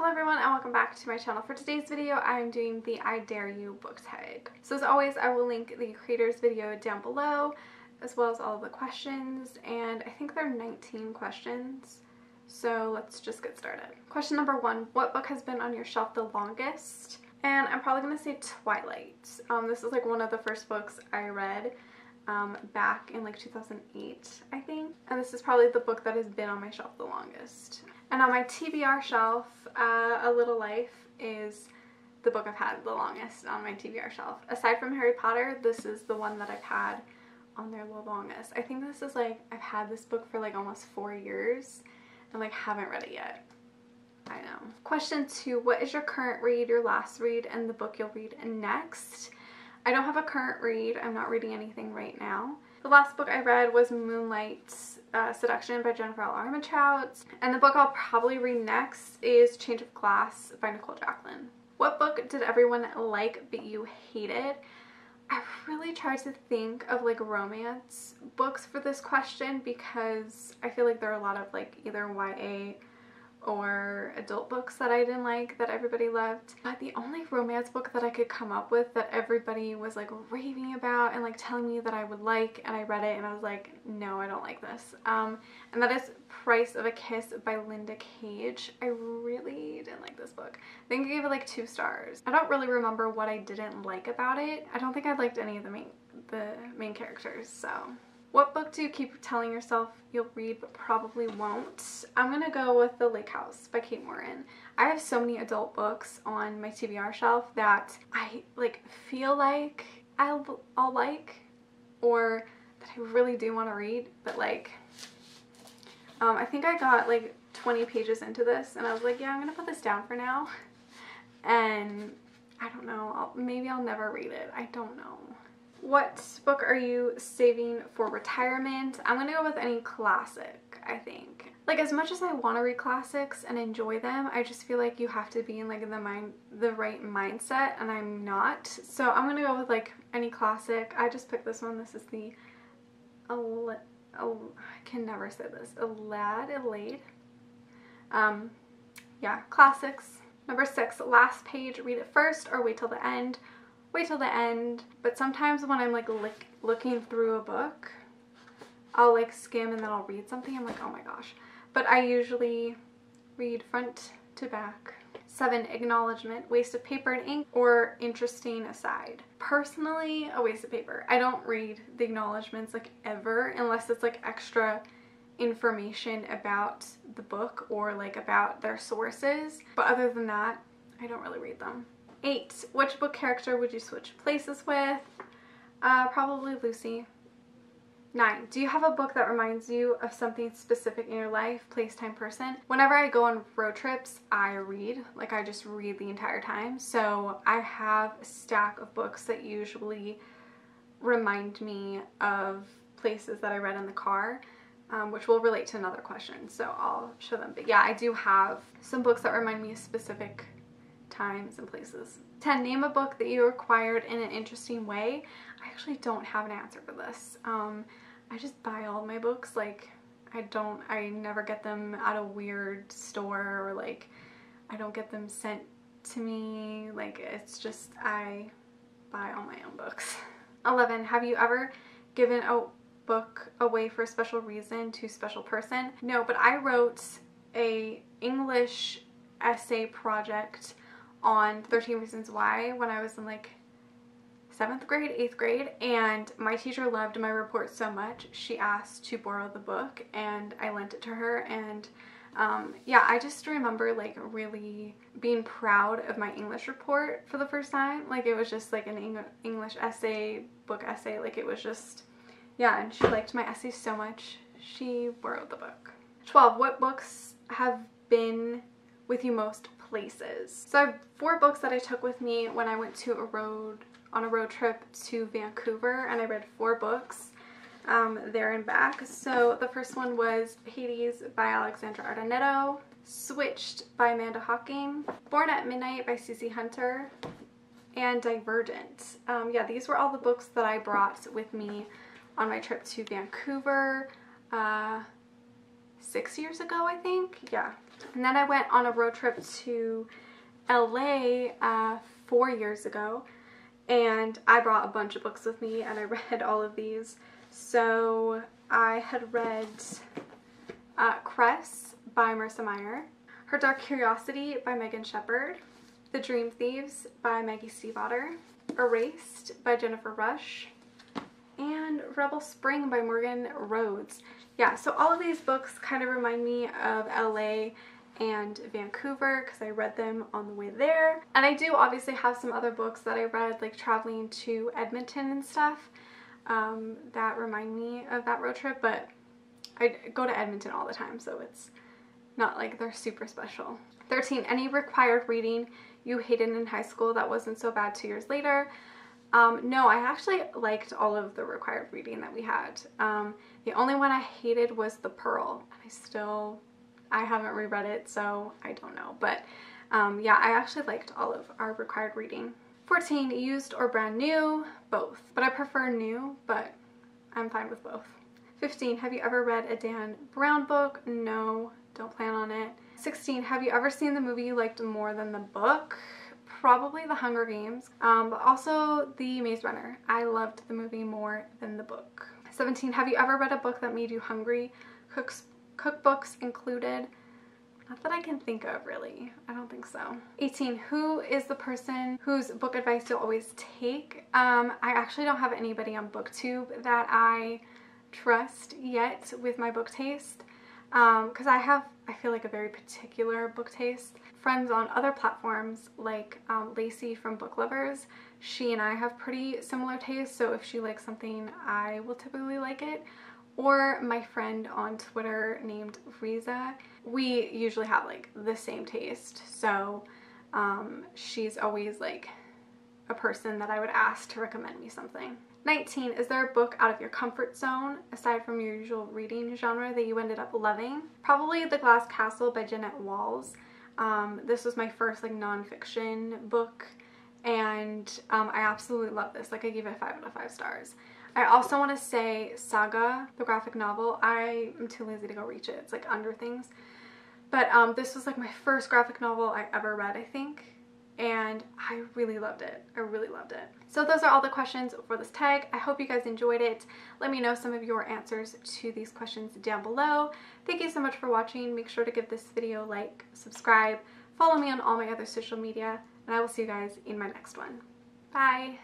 Hello everyone and welcome back to my channel. For today's video, I'm doing the I Dare You book tag. So as always, I will link the creator's video down below, as well as all of the questions, and I think there are 19 questions. So let's just get started. Question number 1, what book has been on your shelf the longest? And I'm probably going to say Twilight. This is like one of the first books I read back in like 2008, I think. And this is probably the book that has been on my shelf the longest. And on my TBR shelf, A Little Life is the book I've had the longest on my TBR shelf. Aside from Harry Potter, this is the one that I've had on there the longest. I think this is like, I've had this book for like almost 4 years and like haven't read it yet. I know. Question 2, what is your current read, your last read, and the book you'll read next? I don't have a current read. I'm not reading anything right now. The last book I read was Moonlight Seduction by Jennifer L. Armentrout, and the book I'll probably read next is Change of Glass by Nicole Jacqueline. What book did everyone like but you hated? I really tried to think of like romance books for this question because I feel like there are a lot of like either YA or adult books that I didn't like that everybody loved. But the only romance book that I could come up with that everybody was like raving about and like telling me that I would like, and I read it and I was like, no, I don't like this. And that is Price of a Kiss by Linda Cage. I really didn't like this book. I think I gave it like 2 stars. I don't really remember what I didn't like about it. I don't think I liked any of the main characters, so. What book do you keep telling yourself you'll read but probably won't? I'm gonna go with The Lake House by Kate Morin. I have so many adult books on my TBR shelf that I like feel like I'll like, or that I really do want to read, but like I think I got like 20 pages into this and I was like, yeah, I'm gonna put this down for now, and I don't know, maybe I'll never read it. I don't know. What book are you saving for retirement? I'm gonna go with any classic, I think. Like, as much as I want to read classics and enjoy them, I just feel like you have to be in like the right mindset, and I'm not. So I'm gonna go with like any classic. I just picked this one. This is the I can never say this. Adelaide. Yeah, classics. Number 6, last page, read it first or wait till the end. Wait till the end, but sometimes when I'm like looking through a book, I'll like skim and then I'll read something. I'm like, oh my gosh. But I usually read front to back. 7, acknowledgement, waste of paper and ink or interesting aside. Personally, a waste of paper. I don't read the acknowledgements like ever unless it's like extra information about the book or like about their sources. But other than that, I don't really read them. 8, which book character would you switch places with? Probably Lucy. 9, do you have a book that reminds you of something specific in your life, place, time, person? Whenever I go on road trips, I read. Like, I just read the entire time. So I have a stack of books that usually remind me of places that I read in the car, which will relate to another question. So I'll show them. But yeah, I do have some books that remind me of specific times and places. 10, name a book that you acquired in an interesting way. I actually don't have an answer for this. I just buy all my books. Like, I never get them at a weird store, or like I don't get them sent to me. Like, it's just, I buy all my own books. 11, have you ever given a book away for a special reason to a special person? No, but I wrote a English essay project on 13 Reasons Why when I was in like 7th grade, 8th grade, and my teacher loved my report so much she asked to borrow the book and I lent it to her. And yeah, I just remember like really being proud of my English report for the first time. Like, it was just like an English essay, book essay, like it was just, yeah, and she liked my essay so much she borrowed the book. 12, what books have been with you most places? So I have 4 books that I took with me when I went on a road trip to Vancouver, and I read 4 books there and back. So the first one was Hades by Alexandra Ardenetto, Switched by Amanda Hocking, Born at Midnight by Cece Hunter, and Divergent. Yeah, these were all the books that I brought with me on my trip to Vancouver 6 years ago, I think. Yeah. And then I went on a road trip to LA 4 years ago, and I brought a bunch of books with me and I read all of these. So I had read Cress by Marissa Meyer, Her Dark Curiosity by Megan Shepherd, The Dream Thieves by Maggie Stiefvater, Erased by Jennifer Rush, and Rebel Spring by Morgan Rhodes. Yeah, so all of these books kind of remind me of LA and Vancouver because I read them on the way there. And I do obviously have some other books that I read, like traveling to Edmonton and stuff, that remind me of that road trip, but I go to Edmonton all the time, so it's not like they're super special. 13, any required reading you hated in high school that wasn't so bad 2 years later? No, I actually liked all of the required reading that we had. The only one I hated was The Pearl. I haven't reread it, so I don't know. But yeah, I actually liked all of our required reading. 14, used or brand new? Both. But I prefer new, but I'm fine with both. 15, have you ever read a Dan Brown book? No, don't plan on it. 16, have you ever seen the movie you liked more than the book? Probably The Hunger Games, but also The Maze Runner. I loved the movie more than the book. 17, have you ever read a book that made you hungry? Cookbooks included? Not that I can think of, really. I don't think so. 18, who is the person whose book advice you'll always take? I actually don't have anybody on BookTube that I trust yet with my book taste, because I feel like a very particular book taste. Friends on other platforms like Lacey from Book Lovers, she and I have pretty similar tastes, so if she likes something, I will typically like it. Or my friend on Twitter named Riza, we usually have like the same taste, so she's always like a person that I would ask to recommend me something. 19, is there a book out of your comfort zone aside from your usual reading genre that you ended up loving? Probably The Glass Castle by Jeanette Walls. This was my first like nonfiction book, and I absolutely love this. Like, I gave it 5 out of 5 stars. I also want to say Saga, the graphic novel. I am too lazy to go reach it. It's like under things. But this was like my first graphic novel I ever read, I think. And I really loved it. I really loved it. So those are all the questions for this tag. I hope you guys enjoyed it. Let me know some of your answers to these questions down below. Thank you so much for watching. Make sure to give this video a like, subscribe, follow me on all my other social media, and I will see you guys in my next one. Bye!